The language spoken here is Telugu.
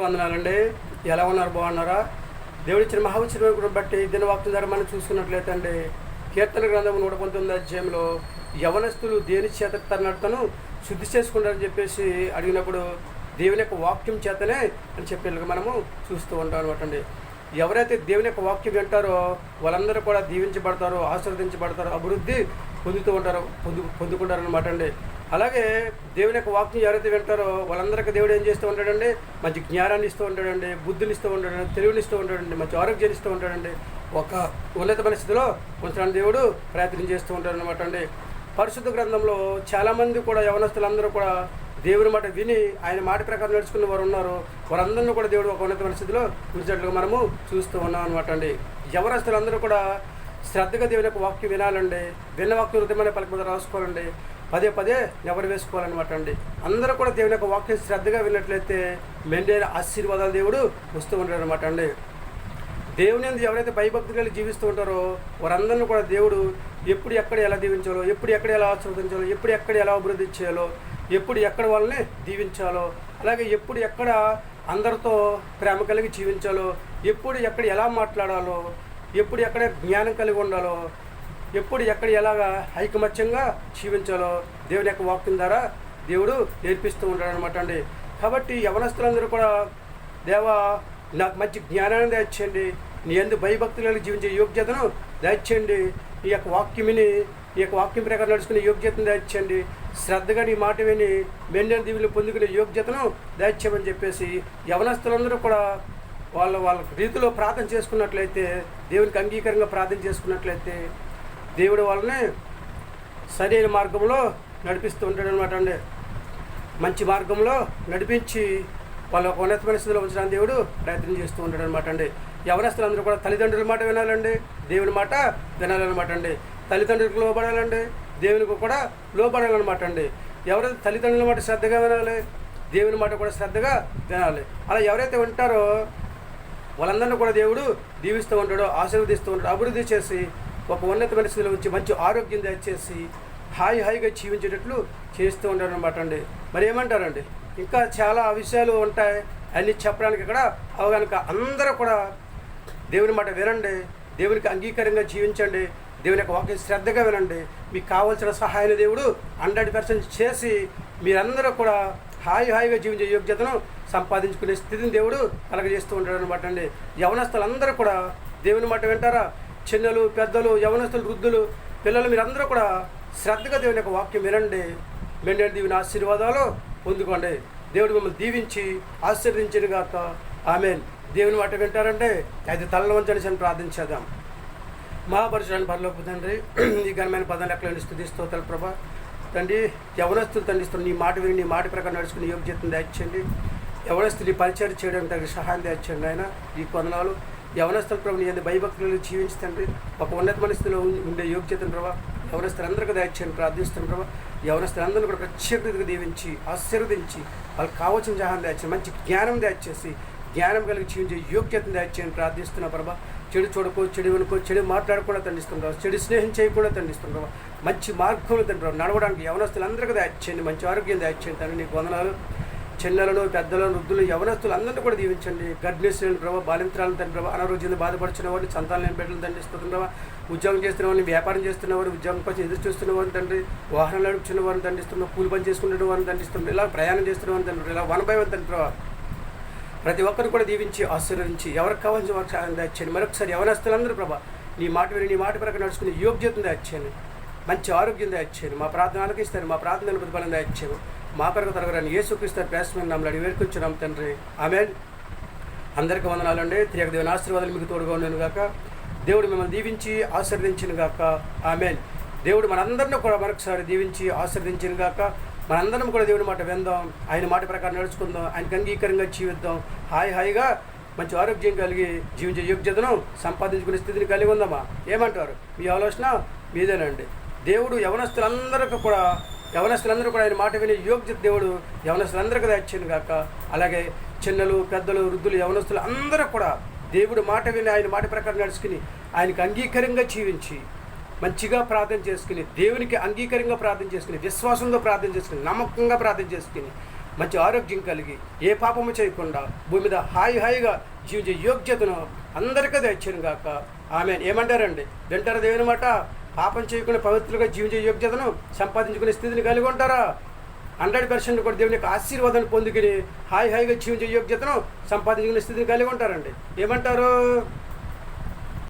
వందనాలండి. ఎలా ఉన్నారు? బాగున్నారా? దేవుడిచ్చిన మహావిశ్వాసం బట్టి దినవాక్యం ద్వారా మనం చూసుకున్నట్లయితే అండి, కీర్తన గ్రంథం 119 అధ్యాయంలో యవనస్తులు దేని చేత తన నడతను శుద్ధి చేసుకుంటారని చెప్పేసి అడిగినప్పుడు దేవుని యొక్క వాక్యం చేతనే అని చెప్పేలాగా మనము చూస్తూ ఉంటాం అనమాట అండి. ఎవరైతే దేవుని యొక్క వాక్యం వింటారో వాళ్ళందరూ కూడా దీవించబడతారో, ఆశీర్వదించబడతారో, అభివృద్ధి పొందుతూ ఉంటారో, పొందుకుంటారు అనమాట అండి. అలాగే దేవుని యొక్క వాక్యం ఎవరైతే వింటారో వాళ్ళందరికీ దేవుడు ఏం చేస్తూ ఉంటాడండి? మంచి జ్ఞానాన్ని ఇస్తూ ఉంటాడండి, బుద్ధిని ఇస్తూ ఉంటాడండి, తెలివిని ఇస్తూ ఉంటాడండి, మంచి ఆరోగ్యాన్ని ఇస్తూ ఉంటాడండి. ఒక ఉన్నతమైన స్థితిలో ఉంచడానికి దేవుడు ప్రయత్నం చేస్తూ ఉంటాడు అనమాట అండి. పరిశుద్ధ గ్రంథంలో చాలామంది కూడా యవనస్తులందరూ కూడా దేవుని మాట విని ఆయన మాట ప్రకారం నడుచుకున్న వారు ఉన్నారు. వారందరినీ కూడా దేవుడు ఒక ఉన్నతమైన స్థితిలో ఉంచినట్లుగా మనము చూస్తూ ఉన్నాం అనమాట అండి. యవనస్తులందరూ కూడా శ్రద్ధగా దేవుని యొక్క వాక్యం వినాలండి. విన్న వాక్యం హృదయమైన పలక మీద రాసుకోవాలండి. పదే పదే ఎవరు వేసుకోవాలన్నమాట అండి. అందరూ కూడా దేవుని యొక్క వాక్యం శ్రద్ధగా విన్నట్లయితే మెండైన ఆశీర్వాదాలు దేవుడు వస్తూ ఉంటాడు అనమాట అండి. దేవుని ఎవరైతే భయభక్తి కలిగి జీవిస్తూ ఉంటారో వారందరినీ కూడా దేవుడు ఎప్పుడు ఎక్కడ ఎలా దీవించాలో, ఎప్పుడు ఎక్కడ ఎలా ఆశీర్వదించాలో, ఎప్పుడు ఎక్కడ ఎలా అభివృద్ధి చేయాలో, ఎప్పుడు ఎక్కడ వాళ్ళని దీవించాలో, అలాగే ఎప్పుడు ఎక్కడ అందరితో ప్రేమ కలిగి జీవించాలో, ఎప్పుడు ఎక్కడ ఎలా మాట్లాడాలో, ఎప్పుడు ఎక్కడ జ్ఞానం కలిగి ఉండాలో, ఎప్పుడు ఎక్కడ ఎలాగా ఐకమత్యంగా జీవించాలో దేవుని యొక్క వాక్యం ద్వారా దేవుడు నేర్పిస్తూ ఉంటాడు అనమాట అండి. కాబట్టి యవనస్తులందరూ కూడా దేవా నాకు మంచి జ్ఞానాన్ని దయచేయండి, నీ యందు భయభక్తులను జీవించే యోగ్యతను దయచేయండి, ఈ యొక్క వాక్యమిని ఈ యొక్క వాక్యం ప్రకారం నడుచుకునే యోగ్యతను దయచేయండి, శ్రద్ధగా నీ మాట విని మెండైన దీవులు పొందుకునే యోగ్యతను దయచేయమని చెప్పేసి యవనస్తులందరూ కూడా వాళ్ళ రీతిలో ప్రార్థన చేసుకున్నట్లయితే, దేవునికి అంగీకారంగా ప్రార్థన చేసుకున్నట్లయితే దేవుడు వాళ్ళని సరైన మార్గంలో నడిపిస్తూ ఉంటాడు అనమాట అండి. మంచి మార్గంలో నడిపించి వాళ్ళ ఉన్నతమైన స్థితిలో ఉంచడానికి దేవుడు ప్రయత్నం చేస్తూ ఉంటాడు అనమాట అండి. యవనస్తులందరూ కూడా తల్లిదండ్రుల మాట వినాలండి, దేవుని మాట వినాలన్నమాట అండి. తల్లిదండ్రులకు లోబడాలండి, దేవునికి కూడా లోబడాలన్నమాట అండి. ఎవరైతే తల్లిదండ్రుల మాట శ్రద్ధగా వినాలి, దేవుని మాట కూడా శ్రద్ధగా వినాలి. అలా ఎవరైతే ఉంటారో వాళ్ళందరినీ కూడా దేవుడు దీవిస్తూ ఉంటాడో, ఆశీర్వదిస్తూ ఉంటాడు, అభివృద్ధి చేసి ఒక ఉన్నతమైన స్థితిలో ఉంచి మంచి ఆరోగ్యం దయచేసి హాయిగా జీవించేటట్లు చేస్తూ ఉంటాడు అనమాట అండి. మరి ఏమంటారండి? ఇంకా చాలా విషయాలు ఉంటాయి, అన్నీ చెప్పడానికి ఇక్కడ అవగాహన. అందరూ కూడా దేవుని మాట వినండి, దేవునికి అంగీకారంగా జీవించండి, దేవుని యొక్క వాక్యం శ్రద్ధగా వినండి. మీకు కావాల్సిన సహాయాన్ని దేవుడు 100% చేసి మీరందరూ కూడా హాయిగా జీవించే యోగ్యతను సంపాదించుకునే స్థితిని దేవుడు కలగజేస్తూ ఉంటాడు అనమాట అండి. యవనస్తులందరూ కూడా దేవుని మాట వింటారా? చిన్నలు, పెద్దలు, యవనస్తులు, వృద్ధులు, పిల్లలు మీరందరూ కూడా శ్రద్ధగా దేవుని యొక్క వాక్యం వినండి. మెండైన దీవెన ఆశీర్వాదాలు పొందుకోండి. దేవుడు మిమ్మల్ని దీవించి ఆశీర్వదించిన గాక. ఆమేన్. దేవుని మాట వింటారంటే అది తలలో వంచని ప్రార్థించేద్దాం. మహాపరిశుద్ధుడైన పరలోకపు తండ్రి, ఈ ఘనమైన పదాలు ఎక్కడైనా స్తుతిస్తోత్రాలు ప్రభా. తండ్రి, యవనస్తులు తండ్రిస్తున్న నీ మాట విని నీ మాట ప్రకారం నడుచుకుని యోగ్యతను దయచేయండి. యవనస్తులు ఈ పరిచయం చేయడానికి తగిన సహాయం దయచేయండి. ఆయన ఈ కొందనాలు యవనస్తుల ప్రభు నీ భయభక్తులను జీవించండి, ఒక ఉన్నతమైన స్థితిలో ఉండే యోగ్యతను ప్రభావ యవనస్తులందరికీ దయచేయండి ప్రార్థిస్తున్నాం ప్రభావ. యవనస్తులందరినీ కూడా ప్రత్యేకతగా దీవించి ఆశీర్వదించి వాళ్ళకి కావాల్సిన సహాయం దయచేసి మంచి జ్ఞానం దయచేసి జ్ఞానం కలిగి జీవించే యోగ్యతను దయచేయండి ప్రార్థిస్తున్నా ప్రభావ. చెడు చూడకో, చెడు వినుకో, చెడు మాట్లాడకుండా తండిస్తుంటారు, చెడు స్నేహం చేయకుండా తండిస్తుంటారు, మంచి మార్గంలో తండ్రి నడవడానికి యవనస్తులందరికీ దయచేయండి, మంచి ఆరోగ్యం దయచేయండి తండ్రి. నీకు వందనాలు. చిన్నలను, పెద్దలను, వృద్ధులు, యవనస్తులు అందరినీ కూడా దీవించండి. గర్భిణీశ్వరులు ప్రభావ, బాలింత్రాలను తండ్రి ప్రభావ, అనారోగ్యంతో బాధపడుతున్న వారిని, సంతానం బిడ్డలు తండ్రిస్తున్న ప్రభావ, ఉద్యోగం చేస్తున్న వారిని, వ్యాపారం చేస్తున్న వారిని, ఉద్యోగం కోసం ఎదురు చూస్తున్న వారిని తండ్రి, వాహనాలు నడుపుతున్న వారిని తండ్రిస్తున్న, కూలి పని చేసుకునే వారిని తండ్రిస్తున్నారు, ఇలా ప్రయాణం చేస్తున్న వారిని తండ్రి, ఇలా 1 by 1 తండ్రి ప్రభావ ప్రతి ఒక్కరు కూడా దీవించి ఆశీర్వదించి ఎవరికి కావాల్సిన వారికి సహాయం దయచేయండి. మరొకసారి యవనస్తులందరూ ప్రభా నీ మాట విని నీ మాట ప్రకారం నడుచుకుని యోగ్యతను దయచేయండి, మంచి ఆరోగ్యం దయచేయండి. మా ప్రార్థనలకు ఇస్తారు, మా ప్రార్థనలు ప్రతిఫలం దయచేయండి. మా కొరకు తరగరాని యేసుక్రీస్తు పేసమని నమ్మలు అడిగి వేడుకుంటున్నాం తండ్రి. ఆమేన్. అందరికీ వందనాలండి. తిరిగి దేవుని ఆశీర్వాదాలు మీకు తోడుగా ఉండను గాక. దేవుడు మిమ్మల్ని దీవించి ఆశీర్వదించిన గాక. ఆమేన్. దేవుడు మనందరినీ కూడా మరొకసారి దీవించి ఆశీర్వదించిన గాక. మనందరం కూడా దేవుని మాట విందాం, ఆయన మాట ప్రకారం నడుచుకుందాం, ఆయనకు అంగీకారంగా జీవిద్దాం, హాయిగా మంచి ఆరోగ్యం కలిగి జీవించే యోగ్యతను సంపాదించుకునే స్థితిని కలిగి ఉందామా? ఏమంటారు? మీ ఆలోచన మీదేనండి. దేవుడు యవనస్తులందరూ కూడా ఆయన మాట వినే యోగ్యత దేవుడు యవనస్తులందరికీ దయచేయను గాక. అలాగే చిన్నలు, పెద్దలు, వృద్ధులు, యవనస్తులు అందరూ కూడా దేవుడు మాట విని ఆయన మాట ప్రకారం నడుచుకుని ఆయనకు అంగీకారంగా జీవించి మంచిగా ప్రార్థన చేసుకుని, దేవునికి అంగీకారంగా ప్రార్థన చేసుకుని, విశ్వాసంతో ప్రార్థన చేసుకుని, నమ్మకంగా ప్రార్థన చేసుకుని మంచి ఆరోగ్యం కలిగి ఏ పాపము చేయకుండా భూమి మీద హాయిగా జీవించే యోగ్యతను అందరికీ దయచేయను గాక. ఆమె ఏమంటారండి? వింటారా దేవుని మాట? పాపం చేయకుండా పవిత్రంగా జీవించే యోగ్యతను సంపాదించుకునే స్థితిని కలిగి ఉంటారా? 100% కూడా దేవుని యొక్క ఆశీర్వాదాన్ని పొందుకుని హాయిగా జీవించే యోగ్యతను సంపాదించుకునే స్థితిని కలిగి ఉంటారండి. ఏమంటారు?